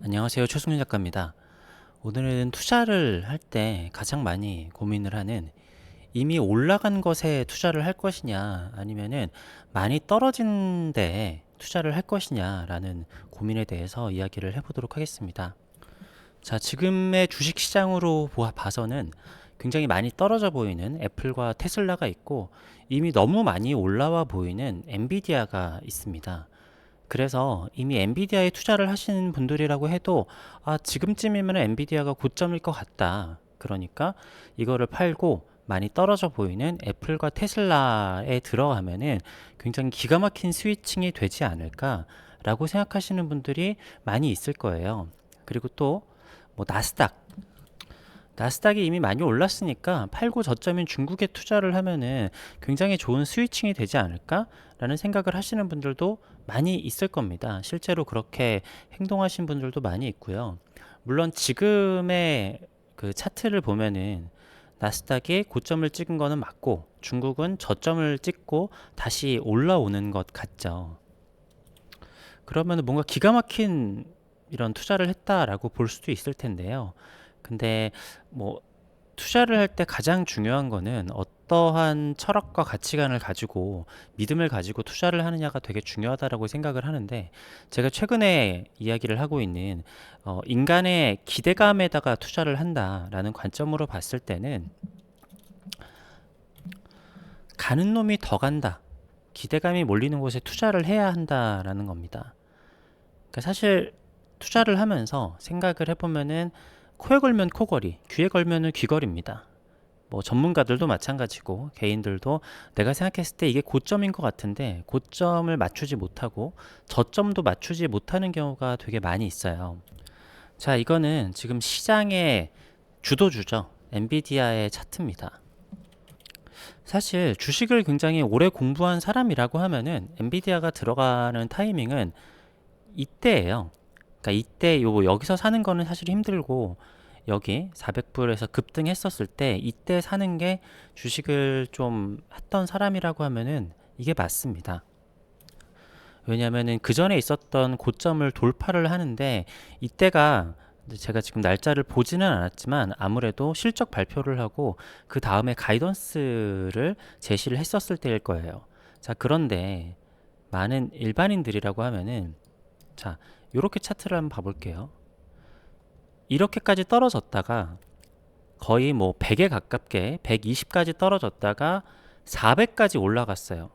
안녕하세요. 최승윤 작가입니다. 오늘은 투자를 할 때 가장 많이 고민을 하는 이미 올라간 것에 투자를 할 것이냐 아니면은 많이 떨어진 데에 투자를 할 것이냐라는 고민에 대해서 이야기를 해보도록 하겠습니다. 자, 지금의 주식 시장으로 봐서는 굉장히 많이 떨어져 보이는 애플과 테슬라가 있고 이미 너무 많이 올라와 보이는 엔비디아가 있습니다. 그래서 이미 엔비디아에 투자를 하시는 분들이라고 해도 지금쯤이면 엔비디아가 고점일 것 같다. 그러니까 이거를 팔고 많이 떨어져 보이는 애플과 테슬라에 들어가면은 굉장히 기가 막힌 스위칭이 되지 않을까라고 생각하시는 분들이 많이 있을 거예요. 그리고 또 뭐 나스닥이 이미 많이 올랐으니까 팔고 저점인 중국에 투자를 하면은 굉장히 좋은 스위칭이 되지 않을까라는 생각을 하시는 분들도 많이 있을 겁니다. 실제로 그렇게 행동하신 분들도 많이 있고요. 물론 지금의 그 차트를 보면은 나스닥이 고점을 찍은 거는 맞고 중국은 저점을 찍고 다시 올라오는 것 같죠. 그러면 뭔가 기가 막힌 이런 투자를 했다라고 볼 수도 있을 텐데요. 근데 뭐 투자를 할 때 가장 중요한 거는 어떠한 철학과 가치관을 가지고 믿음을 가지고 투자를 하느냐가 되게 중요하다라고 생각을 하는데, 제가 최근에 이야기를 하고 있는 인간의 기대감에다가 투자를 한다라는 관점으로 봤을 때는 가는 놈이 더 간다, 기대감이 몰리는 곳에 투자를 해야 한다라는 겁니다. 그러니까 사실 투자를 하면서 생각을 해보면은 코에 걸면 코걸이, 귀에 걸면은 귀걸이입니다. 뭐 전문가들도 마찬가지고 개인들도 내가 생각했을 때 이게 고점인 것 같은데 고점을 맞추지 못하고 저점도 맞추지 못하는 경우가 되게 많이 있어요. 자, 이거는 지금 시장의 주도주죠. 엔비디아의 차트입니다. 사실 주식을 굉장히 오래 공부한 사람이라고 하면은 엔비디아가 들어가는 타이밍은 이때예요. 그러니까 이때 여기서 사는 거는 사실 힘들고 여기 400불에서 급등했었을 때 이때 사는 게 주식을 좀 했던 사람이라고 하면은 이게 맞습니다. 왜냐하면은 그 전에 있었던 고점을 돌파를 하는데 이때가 제가 지금 날짜를 보지는 않았지만 아무래도 실적 발표를 하고 그 다음에 가이던스를 제시를 했었을 때일 거예요. 자, 그런데 많은 일반인들이라고 하면은 자, 요렇게 차트를 한번 봐볼게요. 이렇게까지 떨어졌다가 거의 뭐 100에 가깝게 120까지 떨어졌다가 400까지 올라갔어요.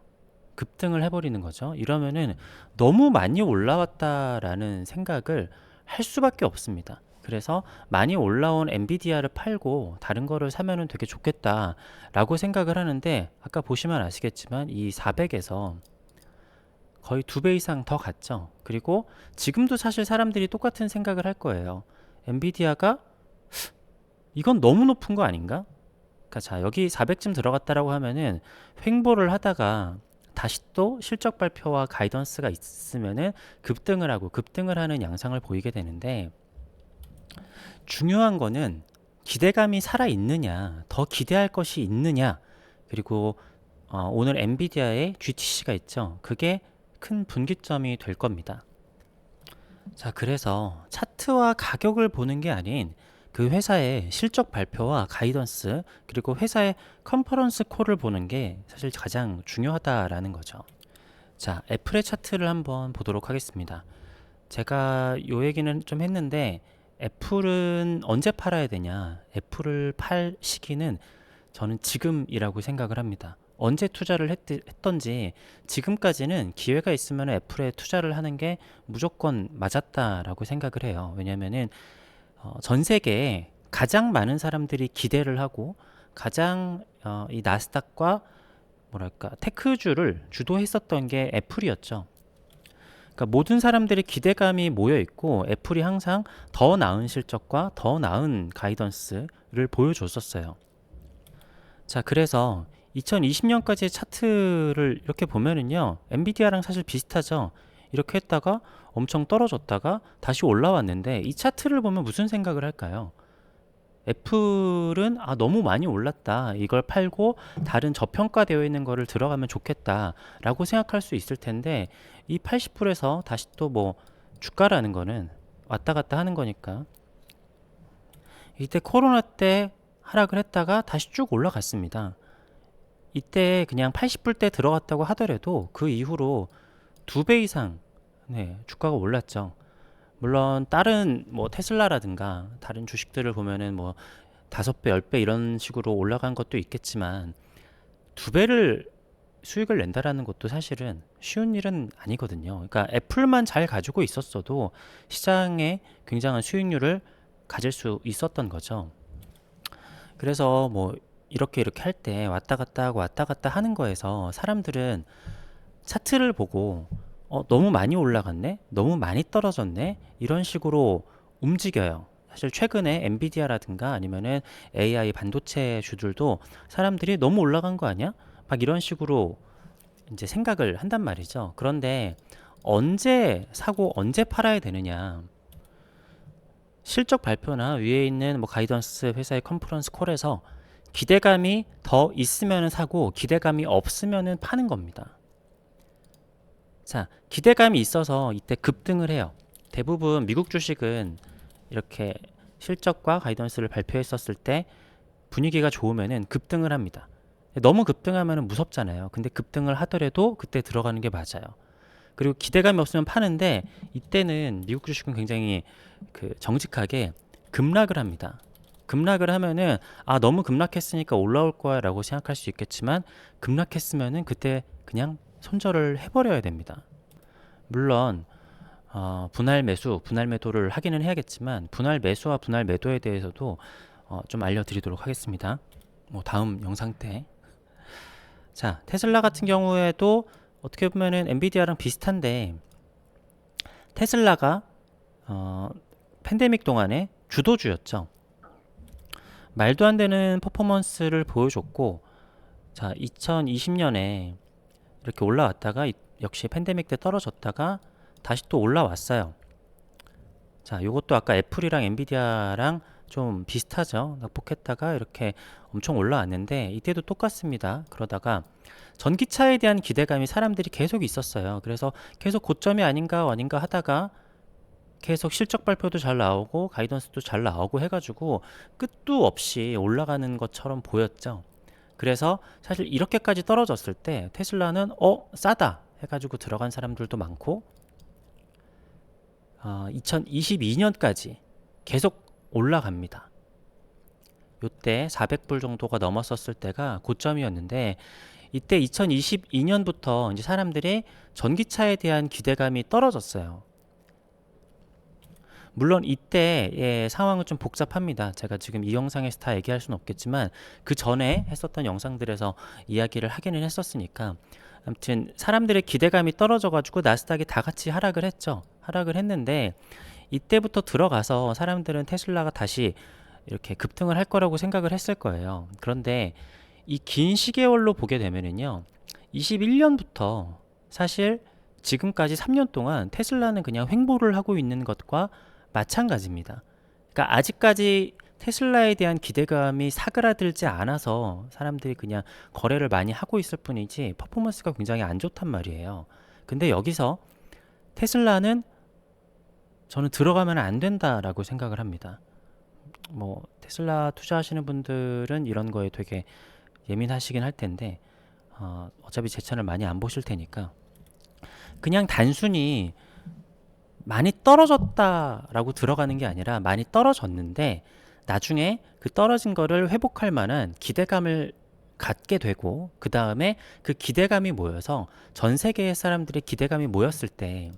급등을 해버리는 거죠. 이러면은 너무 많이 올라왔다라는 생각을 할 수밖에 없습니다. 그래서 많이 올라온 엔비디아를 팔고 다른 거를 사면은 되게 좋겠다라고 생각을 하는데, 아까 보시면 아시겠지만 이 400에서 거의 2배 이상 더 갔죠. 그리고 지금도 사실 사람들이 똑같은 생각을 할 거예요. 엔비디아가 이건 너무 높은 거 아닌가? 그러니까 자, 여기 400쯤 들어갔다라고 하면은 횡보를 하다가 다시 또 실적 발표와 가이던스가 있으면은 급등을 하는 양상을 보이게 되는데, 중요한 거는 기대감이 살아 있느냐, 더 기대할 것이 있느냐, 그리고 오늘 엔비디아의 GTC가 있죠. 그게 큰 분기점이 될 겁니다. 자, 그래서 차트와 가격을 보는 게 아닌 그 회사의 실적 발표와 가이던스, 그리고 회사의 컨퍼런스 콜을 보는 게 사실 가장 중요하다라는 거죠. 자, 애플의 차트를 한번 보도록 하겠습니다. 제가 요 얘기는 좀 했는데 애플은 언제 팔아야 되냐? 애플을 팔 시기는 저는 지금이라고 생각을 합니다. 언제 투자를 했던지 지금까지는 기회가 있으면 애플에 투자를 하는 게 무조건 맞았다라고 생각을 해요. 왜냐면은 전 세계에 가장 많은 사람들이 기대를 하고 가장 이 나스닥과 뭐랄까 테크주를 주도했었던 게 애플이었죠. 그러니까 모든 사람들의 기대감이 모여 있고 애플이 항상 더 나은 실적과 더 나은 가이던스를 보여줬었어요. 자, 그래서 2020년까지의 차트를 이렇게 보면은요, 엔비디아랑 사실 비슷하죠. 이렇게 했다가 엄청 떨어졌다가 다시 올라왔는데 이 차트를 보면 무슨 생각을 할까요? 애플은 너무 많이 올랐다, 이걸 팔고 다른 저평가되어 있는 거를 들어가면 좋겠다 라고 생각할 수 있을 텐데, 이 80불에서 다시 또 뭐 주가라는 거는 왔다 갔다 하는 거니까. 이때 코로나 때 하락을 했다가 다시 쭉 올라갔습니다. 이때 그냥 80불대 들어갔다고 하더라도 그 이후로 2배 이상 주가가 올랐죠. 물론 다른 뭐 테슬라라든가 다른 주식들을 보면은 뭐 5배, 10배 이런 식으로 올라간 것도 있겠지만 2배를 수익을 낸다라는 것도 사실은 쉬운 일은 아니거든요. 그러니까 애플만 잘 가지고 있었어도 시장에 굉장한 수익률을 가질 수 있었던 거죠. 그래서 뭐 이렇게 할 때 왔다 갔다 하고 왔다 갔다 하는 거에서 사람들은 차트를 보고 너무 많이 올라갔네? 너무 많이 떨어졌네? 이런 식으로 움직여요. 사실 최근에 엔비디아라든가 아니면은 AI 반도체 주들도 사람들이 너무 올라간 거 아니야? 막 이런 식으로 이제 생각을 한단 말이죠. 그런데 언제 사고 언제 팔아야 되느냐? 실적 발표나 위에 있는 뭐 가이던스 회사의 컨퍼런스 콜에서 기대감이 더 있으면 사고 기대감이 없으면 파는 겁니다. 자, 기대감이 있어서 이때 급등을 해요. 대부분 미국 주식은 이렇게 실적과 가이던스를 발표했었을 때 분위기가 좋으면은 급등을 합니다. 너무 급등하면 무섭잖아요. 근데 급등을 하더라도 그때 들어가는 게 맞아요. 그리고 기대감이 없으면 파는데 이때는 미국 주식은 굉장히 정직하게 급락을 합니다. 급락을 하면은 너무 급락했으니까 올라올 거야 라고 생각할 수 있겠지만 급락했으면은 그때 그냥 손절을 해버려야 됩니다. 물론 분할 매수, 분할 매도를 하기는 해야겠지만 분할 매수와 분할 매도에 대해서도 좀 알려드리도록 하겠습니다. 뭐 다음 영상 때. 자, 테슬라 같은 경우에도 어떻게 보면은 엔비디아랑 비슷한데 테슬라가 팬데믹 동안에 주도주였죠. 말도 안 되는 퍼포먼스를 보여줬고, 자, 2020년에 이렇게 올라왔다가 역시 팬데믹 때 떨어졌다가 다시 또 올라왔어요. 자, 요것도 아까 애플이랑 엔비디아랑 좀 비슷하죠. 낙폭했다가 이렇게 엄청 올라왔는데 이때도 똑같습니다. 그러다가 전기차에 대한 기대감이 사람들이 계속 있었어요. 그래서 계속 고점이 아닌가 하다가 계속 실적 발표도 잘 나오고 가이던스도 잘 나오고 해가지고 끝도 없이 올라가는 것처럼 보였죠. 그래서 사실 이렇게까지 떨어졌을 때 테슬라는 싸다 해가지고 들어간 사람들도 많고 2022년까지 계속 올라갑니다. 요때 400불 정도가 넘었었을 때가 고점이었는데 이때 2022년부터 이제 사람들이 전기차에 대한 기대감이 떨어졌어요. 물론 이때의 상황은 좀 복잡합니다. 제가 지금 이 영상에서 다 얘기할 수는 없겠지만 그 전에 했었던 영상들에서 이야기를 하기는 했었으니까 아무튼 사람들의 기대감이 떨어져가지고 나스닥이 다 같이 하락을 했죠. 하락을 했는데 이때부터 들어가서 사람들은 테슬라가 다시 이렇게 급등을 할 거라고 생각을 했을 거예요. 그런데 이 긴 시계열로 보게 되면은요, 21년부터 사실 지금까지 3년 동안 테슬라는 그냥 횡보를 하고 있는 것과 마찬가지입니다. 그러니까 아직까지 테슬라에 대한 기대감이 사그라들지 않아서 사람들이 그냥 거래를 많이 하고 있을 뿐이지 퍼포먼스가 굉장히 안 좋단 말이에요. 근데 여기서 테슬라는 저는 들어가면 안 된다라고 생각을 합니다. 뭐 테슬라 투자하시는 분들은 이런 거에 되게 예민하시긴 할 텐데 어차피 제 채널 많이 안 보실 테니까 그냥 단순히 많이 떨어졌다라고 들어가는 게 아니라 많이 떨어졌는데 나중에 그 떨어진 거를 회복할 만한 기대감을 갖게 되고 그 다음에 그 기대감이 모여서 전 세계의 사람들의 기대감이 모였을 때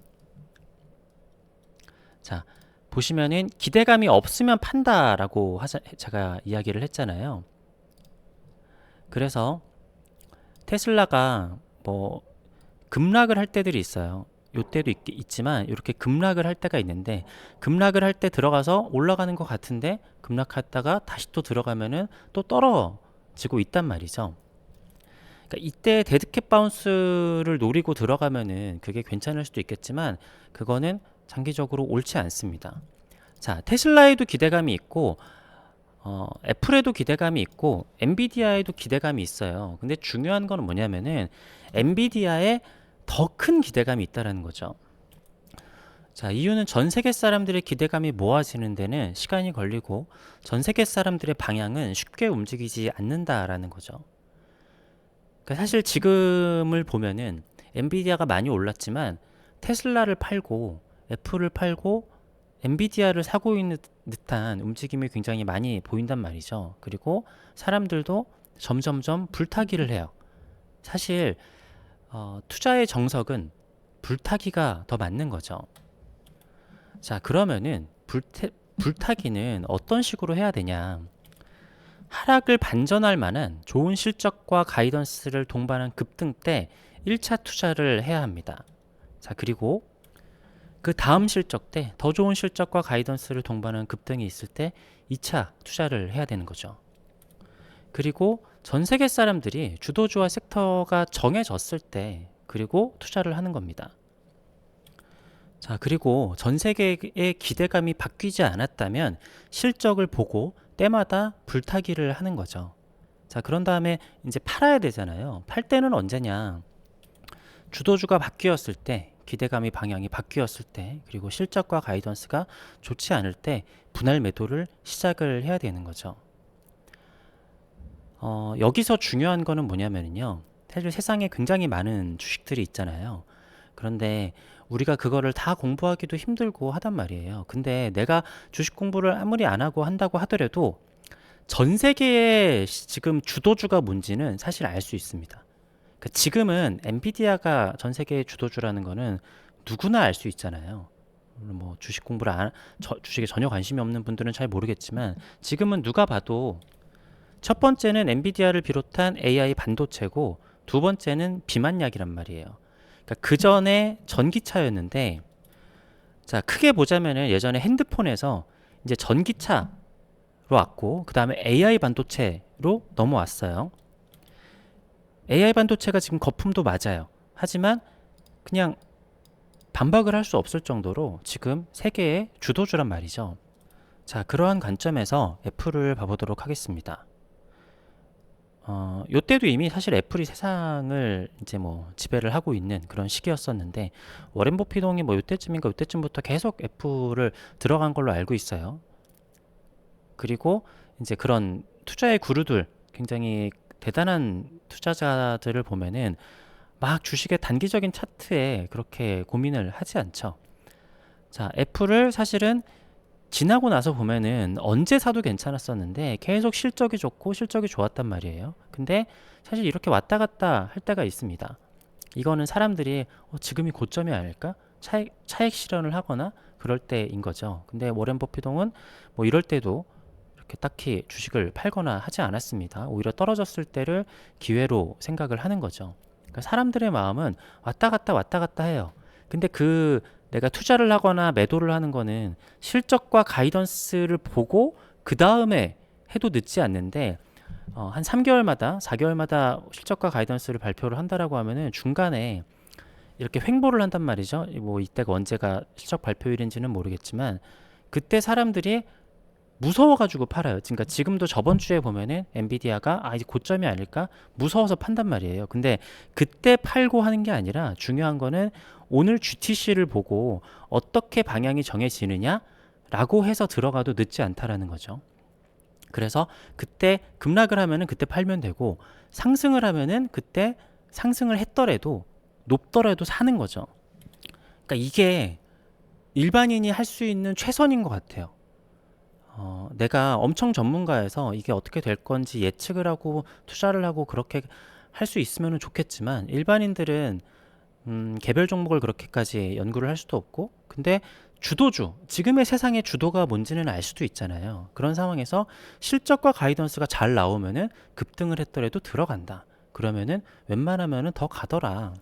자, 보시면은 기대감이 없으면 판다라고 제가 이야기를 했잖아요. 그래서 테슬라가 뭐 급락을 할 때들이 있어요. 요때도 있지만 이렇게 급락을 할 때가 있는데 급락을 할 때 들어가서 올라가는 것 같은데 급락했다가 다시 또 들어가면은 또 떨어지고 있단 말이죠. 그러니까 이때 데드캣 바운스를 노리고 들어가면은 그게 괜찮을 수도 있겠지만 그거는 장기적으로 옳지 않습니다. 자, 테슬라에도 기대감이 있고 애플에도 기대감이 있고 엔비디아에도 기대감이 있어요. 근데 중요한 건 뭐냐면은 엔비디아에 더 큰 기대감이 있다라는 거죠. 자, 이유는 전 세계 사람들의 기대감이 모아지는 데는 시간이 걸리고 전 세계 사람들의 방향은 쉽게 움직이지 않는다라는 거죠. 그러니까 사실 지금을 보면은 엔비디아가 많이 올랐지만 테슬라를 팔고 애플을 팔고 엔비디아를 사고 있는 듯한 움직임이 굉장히 많이 보인단 말이죠. 그리고 사람들도 점점점 불타기를 해요. 사실 투자의 정석은 불타기가 더 맞는 거죠. 자, 그러면은 불타기는 어떤 식으로 해야 되냐? 하락을 반전할 만한 좋은 실적과 가이던스를 동반한 급등 때 1차 투자를 해야 합니다. 자, 그리고 그 다음 실적 때 더 좋은 실적과 가이던스를 동반한 급등이 있을 때 2차 투자를 해야 되는 거죠. 그리고 전 세계 사람들이 주도주와 섹터가 정해졌을 때 그리고 투자를 하는 겁니다. 자, 그리고 전 세계의 기대감이 바뀌지 않았다면 실적을 보고 때마다 불타기를 하는 거죠. 자, 그런 다음에 이제 팔아야 되잖아요. 팔 때는 언제냐? 주도주가 바뀌었을 때, 기대감이 방향이 바뀌었을 때, 그리고 실적과 가이던스가 좋지 않을 때 분할 매도를 시작을 해야 되는 거죠. 여기서 중요한 거는 뭐냐면요. 사실 세상에 굉장히 많은 주식들이 있잖아요. 그런데 우리가 그거를 다 공부하기도 힘들고 하단 말이에요. 근데 내가 주식 공부를 아무리 안 하고 한다고 하더라도 전 세계의 지금 주도주가 뭔지는 사실 알 수 있습니다. 그러니까 지금은 엔비디아가 전 세계의 주도주라는 거는 누구나 알 수 있잖아요. 물론 뭐 주식 공부를 주식에 전혀 관심이 없는 분들은 잘 모르겠지만 지금은 누가 봐도 첫 번째는 엔비디아를 비롯한 AI 반도체고 두 번째는 비만약이란 말이에요. 그러니까 그 전에 전기차였는데, 자, 크게 보자면은 예전에 핸드폰에서 이제 전기차로 왔고, 그 다음에 AI 반도체로 넘어왔어요. AI 반도체가 지금 거품도 맞아요. 하지만 그냥 반박을 할 수 없을 정도로 지금 세계의 주도주란 말이죠. 자, 그러한 관점에서 애플을 봐보도록 하겠습니다. 요때도 이미 사실 애플이 세상을 이제 뭐 지배를 하고 있는 그런 시기였었는데 워렌 버핏이 뭐 요때쯤부터 계속 애플을 들어간 걸로 알고 있어요. 그리고 이제 그런 투자의 구루들, 굉장히 대단한 투자자들을 보면은 막 주식의 단기적인 차트에 그렇게 고민을 하지 않죠. 자, 애플을 사실은 지나고 나서 보면은 언제 사도 괜찮았었는데 계속 실적이 좋고 실적이 좋았단 말이에요. 근데 사실 이렇게 왔다 갔다 할 때가 있습니다. 이거는 사람들이 지금이 고점이 아닐까? 차익 실현을 하거나 그럴 때인 거죠. 근데 워렌 버핏은 뭐 이럴 때도 이렇게 딱히 주식을 팔거나 하지 않았습니다. 오히려 떨어졌을 때를 기회로 생각을 하는 거죠. 그러니까 사람들의 마음은 왔다 갔다 해요. 근데 내가 투자를 하거나 매도를 하는 거는 실적과 가이던스를 보고 그 다음에 해도 늦지 않는데 한 3개월마다 4개월마다 실적과 가이던스를 발표를 한다라고 하면은 중간에 이렇게 횡보를 한단 말이죠. 뭐 이때가 언제가 실적 발표일인지는 모르겠지만 그때 사람들이 무서워가지고 팔아요. 그러니까 지금도 저번 주에 보면은 엔비디아가 이제 고점이 아닐까 무서워서 판단 말이에요. 근데 그때 팔고 하는 게 아니라 중요한 거는 오늘 GTC를 보고 어떻게 방향이 정해지느냐라고 해서 들어가도 늦지 않다라는 거죠. 그래서 그때 급락을 하면은 그때 팔면 되고 상승을 하면은 그때 상승을 했더라도 높더라도 사는 거죠. 그러니까 이게 일반인이 할 수 있는 최선인 것 같아요. 내가 엄청 전문가여서 이게 어떻게 될 건지 예측을 하고 투자를 하고 그렇게 할 수 있으면 좋겠지만 일반인들은 개별 종목을 그렇게까지 연구를 할 수도 없고 근데 지금의 세상의 주도가 뭔지는 알 수도 있잖아요. 그런 상황에서 실적과 가이던스가 잘 나오면은 급등을 했더라도 들어간다. 그러면은 웬만하면은 더 가더라.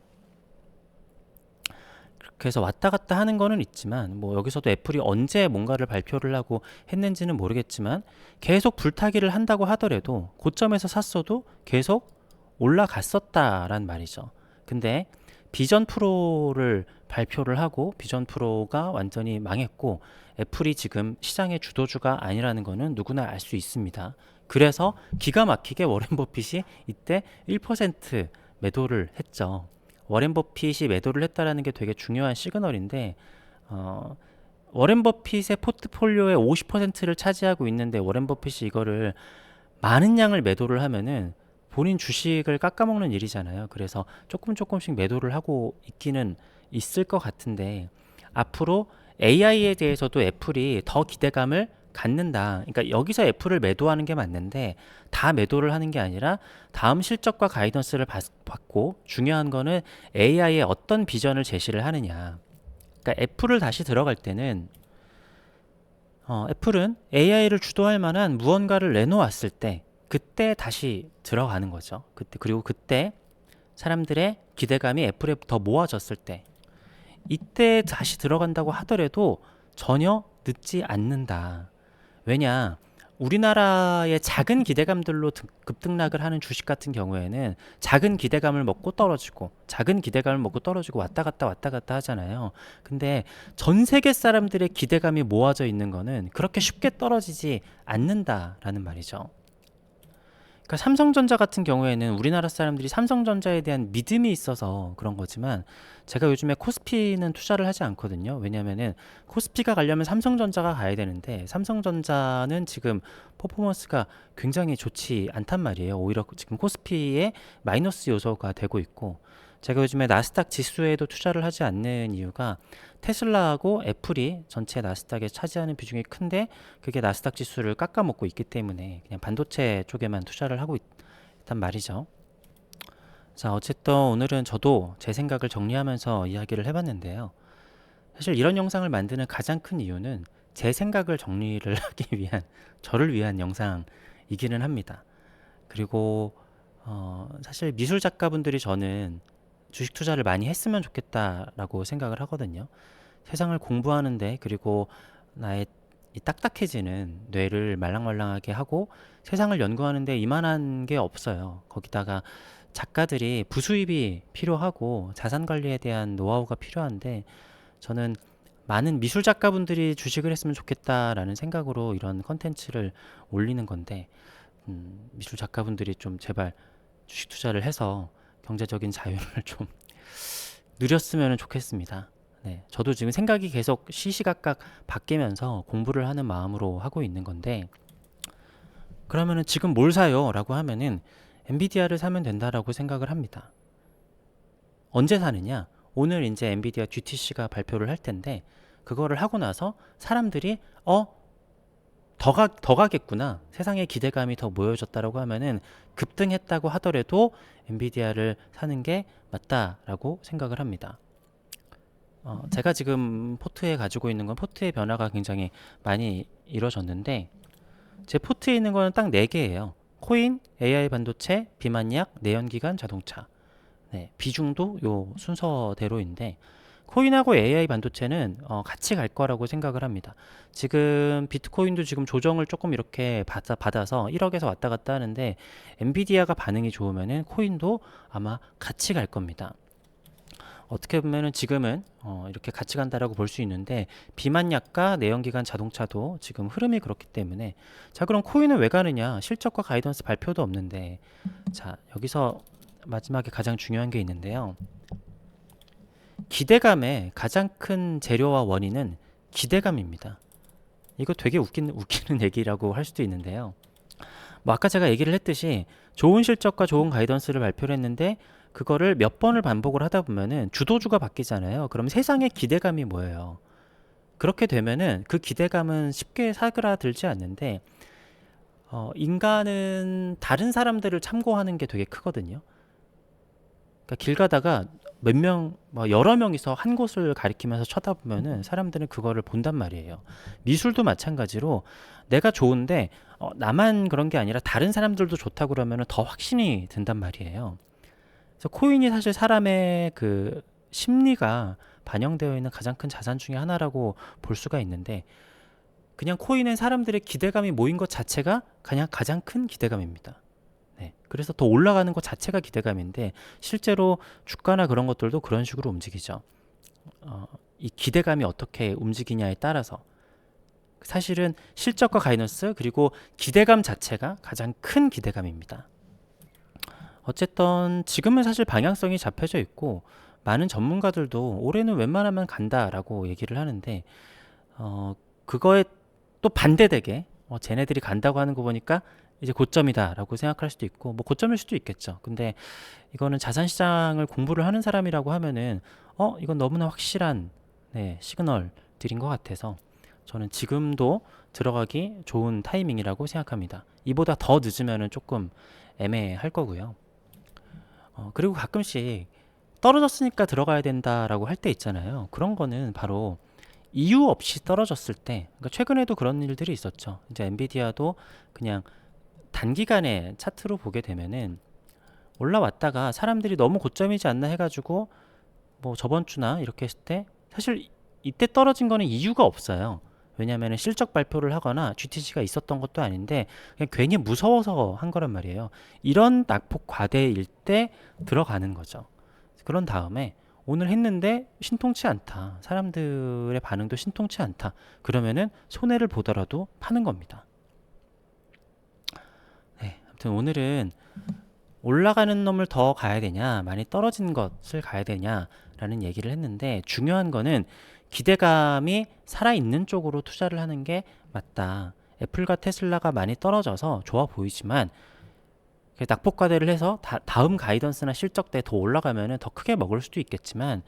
그래서 왔다 갔다 하는 거는 있지만 뭐 여기서도 애플이 언제 뭔가를 발표를 하고 했는지는 모르겠지만 계속 불타기를 한다고 하더라도 고점에서 샀어도 계속 올라갔었다란 말이죠. 근데 비전 프로를 발표를 하고 비전 프로가 완전히 망했고 애플이 지금 시장의 주도주가 아니라는 거는 누구나 알 수 있습니다. 그래서 기가 막히게 워렌 버핏이 이때 1% 매도를 했죠. 워렌 버핏이 매도를 했다라는 게 되게 중요한 시그널인데 어, 워렌 버핏의 포트폴리오의 50%를 차지하고 있는데 워렌 버핏이 이거를 많은 양을 매도를 하면은 본인 주식을 깎아먹는 일이잖아요. 그래서 조금 조금씩 매도를 하고 있기는 있을 것 같은데 앞으로 AI에 대해서도 애플이 더 기대감을 갖는다. 그러니까 여기서 애플을 매도하는 게 맞는데 다 매도를 하는 게 아니라 다음 실적과 가이던스를 받고 중요한 거는 AI에 어떤 비전을 제시를 하느냐. 그러니까 애플을 다시 들어갈 때는 애플은 AI를 주도할 만한 무언가를 내놓았을 때 그때 다시 들어가는 거죠. 그리고 그때 사람들의 기대감이 애플에 더 모아졌을 때 이때 다시 들어간다고 하더라도 전혀 늦지 않는다. 왜냐? 우리나라의 작은 기대감들로 급등락을 하는 주식 같은 경우에는 작은 기대감을 먹고 떨어지고 작은 기대감을 먹고 떨어지고 왔다 갔다 하잖아요. 근데 전 세계 사람들의 기대감이 모아져 있는 거는 그렇게 쉽게 떨어지지 않는다라는 말이죠. 그러니까 삼성전자 같은 경우에는 우리나라 사람들이 삼성전자에 대한 믿음이 있어서 그런 거지만 제가 요즘에 코스피는 투자를 하지 않거든요. 왜냐면은 코스피가 가려면 삼성전자가 가야 되는데 삼성전자는 지금 퍼포먼스가 굉장히 좋지 않단 말이에요. 오히려 지금 코스피에 마이너스 요소가 되고 있고 제가 요즘에 나스닥 지수에도 투자를 하지 않는 이유가 테슬라하고 애플이 전체 나스닥에 차지하는 비중이 큰데 그게 나스닥 지수를 깎아먹고 있기 때문에 그냥 반도체 쪽에만 투자를 하고 있단 말이죠. 자, 어쨌든 오늘은 저도 제 생각을 정리하면서 이야기를 해봤는데요. 사실 이런 영상을 만드는 가장 큰 이유는 제 생각을 정리를 하기 위한, 저를 위한 영상이기는 합니다. 그리고 사실 미술 작가분들이 저는 주식 투자를 많이 했으면 좋겠다라고 생각을 하거든요. 세상을 공부하는데 그리고 나의 이 딱딱해지는 뇌를 말랑말랑하게 하고 세상을 연구하는데 이만한 게 없어요. 거기다가 작가들이 부수입이 필요하고 자산 관리에 대한 노하우가 필요한데 저는 많은 미술 작가분들이 주식을 했으면 좋겠다라는 생각으로 이런 컨텐츠를 올리는 건데 미술 작가분들이 좀 제발 주식 투자를 해서 경제적인 자유를 좀 누렸으면 좋겠습니다. 네, 저도 지금 생각이 계속 시시각각 바뀌면서 공부를 하는 마음으로 하고 있는 건데 그러면은 지금 뭘 사요? 라고 하면은 엔비디아를 사면 된다라고 생각을 합니다. 언제 사느냐? 오늘 이제 엔비디아 GTC가 발표를 할 텐데 그거를 하고 나서 사람들이 더 가겠구나. 세상에 기대감이 더 모여졌다라고 하면은 급등했다고 하더라도 엔비디아를 사는 게 맞다라고 생각을 합니다. 제가 지금 포트에 가지고 있는 건 포트의 변화가 굉장히 많이 이루어졌는데 제 포트에 있는 거는 딱 4개예요. 코인, AI 반도체, 비만약, 내연기관 자동차. 네, 비중도 요 순서대로인데 코인하고 AI 반도체는 같이 갈 거라고 생각을 합니다. 지금 비트코인도 지금 조정을 조금 이렇게 받아서 1억에서 왔다 갔다 하는데 엔비디아가 반응이 좋으면은 코인도 아마 같이 갈 겁니다. 어떻게 보면은 지금은 이렇게 같이 간다라고 볼 수 있는데 비만약과 내연기관 자동차도 지금 흐름이 그렇기 때문에 자 그럼 코인은 왜 가느냐 실적과 가이던스 발표도 없는데 자 여기서 마지막에 가장 중요한 게 있는데요. 기대감의 가장 큰 재료와 원인은 기대감입니다. 이거 되게 웃기는 얘기라고 할 수도 있는데요. 뭐 아까 제가 얘기를 했듯이 좋은 실적과 좋은 가이던스를 발표를 했는데 그거를 몇 번을 반복을 하다 보면은 주도주가 바뀌잖아요. 그럼 세상의 기대감이 뭐예요? 그렇게 되면은 그 기대감은 쉽게 사그라들지 않는데 인간은 다른 사람들을 참고하는 게 되게 크거든요. 그러니까 길 가다가 몇 명, 뭐 여러 명이서 한 곳을 가리키면서 쳐다보면은 사람들은 그거를 본단 말이에요. 미술도 마찬가지로 내가 좋은데 나만 그런 게 아니라 다른 사람들도 좋다고 그러면은 더 확신이 든단 말이에요. 그래서 코인이 사실 사람의 그 심리가 반영되어 있는 가장 큰 자산 중에 하나라고 볼 수가 있는데 그냥 코인은 사람들의 기대감이 모인 것 자체가 그냥 가장 큰 기대감입니다. 네, 그래서 더 올라가는 것 자체가 기대감인데 실제로 주가나 그런 것들도 그런 식으로 움직이죠. 이 기대감이 어떻게 움직이냐에 따라서 사실은 실적과 가이던스 그리고 기대감 자체가 가장 큰 기대감입니다. 어쨌든 지금은 사실 방향성이 잡혀져 있고 많은 전문가들도 올해는 웬만하면 간다라고 얘기를 하는데 그거에 또 반대되게 쟤네들이 간다고 하는 거 보니까 이제 고점이다라고 생각할 수도 있고 뭐 고점일 수도 있겠죠. 근데 이거는 자산시장을 공부를 하는 사람이라고 하면은 이건 너무나 확실한 시그널들인 것 같아서 저는 지금도 들어가기 좋은 타이밍이라고 생각합니다. 이보다 더 늦으면은 조금 애매할 거고요. 그리고 가끔씩 떨어졌으니까 들어가야 된다라고 할 때 있잖아요. 그런 거는 바로 이유 없이 떨어졌을 때, 그러니까 최근에도 그런 일들이 있었죠. 이제 엔비디아도 그냥 단기간에 차트로 보게 되면은 올라왔다가 사람들이 너무 고점이지 않나 해가지고 뭐 저번 주나 이렇게 했을 때 사실 이때 떨어진 거는 이유가 없어요. 왜냐하면 실적 발표를 하거나 GTC가 있었던 것도 아닌데 그냥 괜히 무서워서 한 거란 말이에요. 이런 낙폭 과대일 때 들어가는 거죠. 그런 다음에 오늘 했는데 신통치 않다. 사람들의 반응도 신통치 않다. 그러면은 손해를 보더라도 파는 겁니다. 네, 아무튼 오늘은 올라가는 놈을 더 가야 되냐, 많이 떨어진 것을 가야 되냐라는 얘기를 했는데 중요한 거는 기대감이 살아있는 쪽으로 투자를 하는 게 맞다. 애플과 테슬라가 많이 떨어져서 좋아 보이지만 낙폭 과대를 해서 다음 가이던스나 실적 때 더 올라가면 더 크게 먹을 수도 있겠지만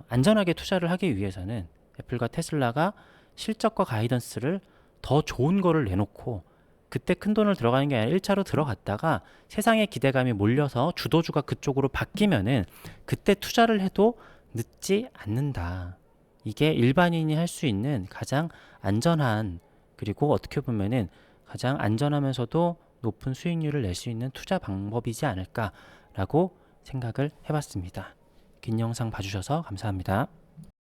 안전하게 투자를 하기 위해서는 애플과 테슬라가 실적과 가이던스를 더 좋은 거를 내놓고 그때 큰 돈을 들어가는 게 아니라 1차로 들어갔다가 세상의 기대감이 몰려서 주도주가 그쪽으로 바뀌면은 그때 투자를 해도 늦지 않는다. 이게 일반인이 할 수 있는 가장 안전한, 그리고 어떻게 보면은 가장 안전하면서도 높은 수익률을 낼 수 있는 투자 방법이지 않을까라고 생각을 해봤습니다. 긴 영상 봐주셔서 감사합니다.